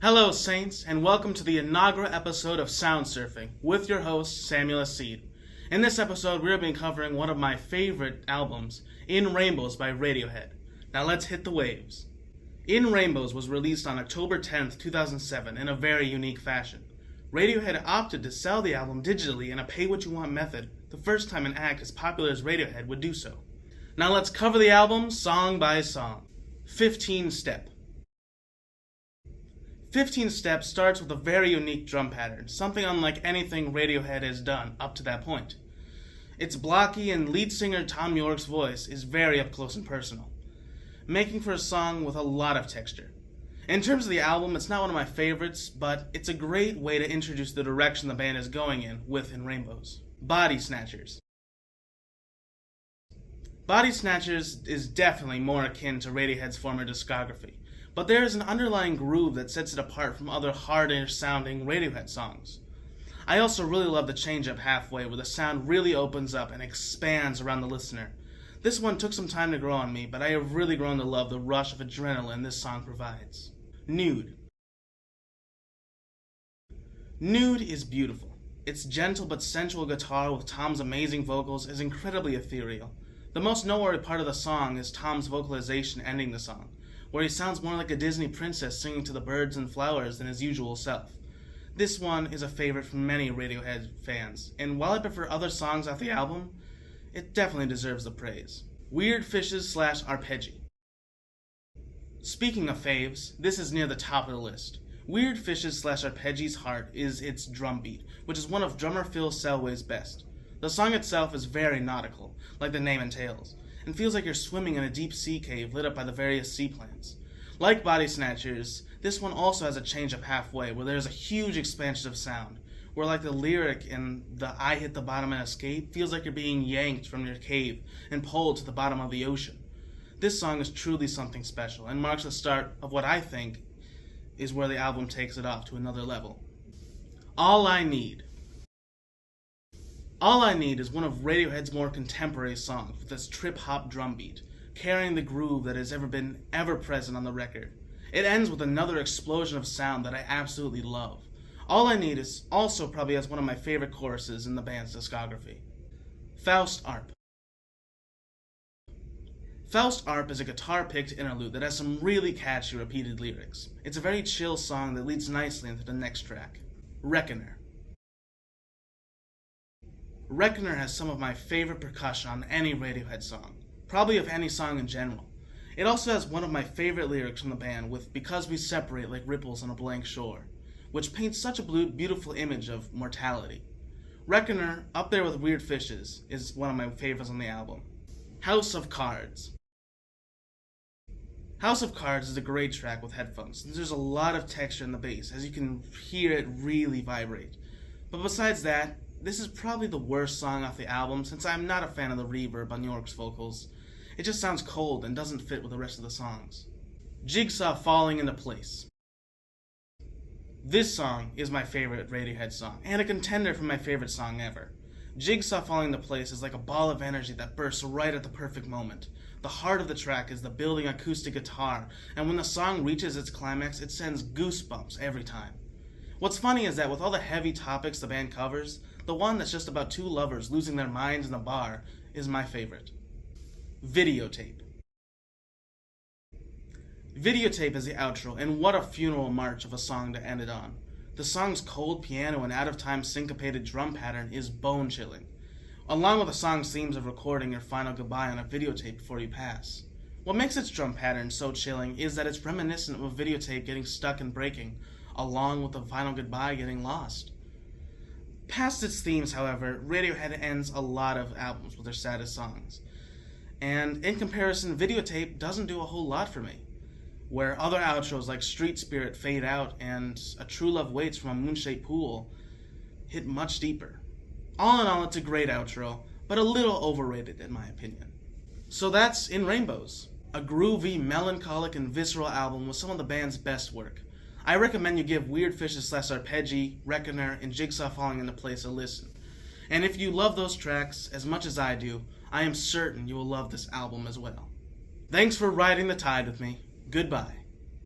Hello, Saints, and welcome to the inaugural episode of Sound Surfing with your host, Samuel Seed. In this episode, we're going to be covering one of my favorite albums, In Rainbows by Radiohead. Now let's hit the waves. In Rainbows was released on October 10th, 2007 in a very unique fashion. Radiohead opted to sell the album digitally in a pay-what-you-want method, the first time an act as popular as Radiohead would do so. Now let's cover the album song by song. 15 Step. 15 Step starts with a very unique drum pattern, something unlike anything Radiohead has done up to that point. It's blocky and lead singer Tom York's voice is very up close and personal, making for a song with a lot of texture. In terms of the album, it's not one of my favorites, but it's a great way to introduce the direction the band is going in with In Rainbows. Body Snatchers. Body Snatchers is definitely more akin to Radiohead's former discography, but there is an underlying groove that sets it apart from other harder sounding Radiohead songs. I also really love the change up halfway where the sound really opens up and expands around the listener. This one took some time to grow on me, but I have really grown to love the rush of adrenaline this song provides. Nude. Nude is beautiful. Its gentle but sensual guitar with Tom's amazing vocals is incredibly ethereal. The most noteworthy part of the song is Tom's vocalization ending the song, where he sounds more like a Disney princess singing to the birds and flowers than his usual self. This one is a favorite from many Radiohead fans, and while I prefer other songs off the album, it definitely deserves the praise. Weird Fishes / Arpeggi. Speaking of faves, this is near the top of the list. Weird Fishes / Arpeggi's heart is its drum beat, which is one of drummer Phil Selway's best. The song itself is very nautical, like the name entails, and feels like you're swimming in a deep sea cave lit up by the various sea plants. Like Body Snatchers, this one also has a change up halfway where there's a huge expansion of sound, where like the lyric in the I hit the bottom and escape feels like you're being yanked from your cave and pulled to the bottom of the ocean. This song is truly something special and marks the start of what I think is where the album takes it off to another level. All I Need. All I Need is one of Radiohead's more contemporary songs with its trip-hop drum beat, carrying the groove that has ever present on the record. It ends with another explosion of sound that I absolutely love. All I Need is also probably has one of my favorite choruses in the band's discography. Faust Arp. Faust Arp is a guitar-picked interlude that has some really catchy repeated lyrics. It's a very chill song that leads nicely into the next track. Reckoner. Reckoner has some of my favorite percussion on any Radiohead song, probably of any song in general. It also has one of my favorite lyrics from the band with Because We Separate Like Ripples on a Blank Shore, which paints such a beautiful image of mortality. Reckoner, up there with Weird Fishes, is one of my favorites on the album. House of Cards. House of Cards is a great track with headphones, and there's a lot of texture in the bass, as you can hear it really vibrate. But besides that, this is probably the worst song off the album since I'm not a fan of the reverb on York's vocals. It just sounds cold and doesn't fit with the rest of the songs. Jigsaw Falling Into Place. This song is my favorite Radiohead song, and a contender for my favorite song ever. Jigsaw Falling Into Place is like a ball of energy that bursts right at the perfect moment. The heart of the track is the building acoustic guitar, and when the song reaches its climax, it sends goosebumps every time. What's funny is that with all the heavy topics the band covers, the one that's just about two lovers losing their minds in a bar is my favorite. Videotape. Videotape is the outro, and what a funeral march of a song to end it on. The song's cold piano and out-of-time syncopated drum pattern is bone-chilling, along with the song's themes of recording your final goodbye on a videotape before you pass. What makes its drum pattern so chilling is that it's reminiscent of a videotape getting stuck and breaking, along with the final goodbye getting lost. Past its themes, however, Radiohead ends a lot of albums with their saddest songs. And in comparison, Videotape doesn't do a whole lot for me, where other outros like Street Spirit fade out and A True Love Waits from a Moonshaped Pool hit much deeper. All in all, it's a great outro, but a little overrated in my opinion. So that's In Rainbows, a groovy, melancholic, and visceral album with some of the band's best work. I recommend you give Weird Fishes / Arpeggi, Reckoner, and Jigsaw Falling Into Place a listen. And if you love those tracks as much as I do, I am certain you will love this album as well. Thanks for riding the tide with me. Goodbye.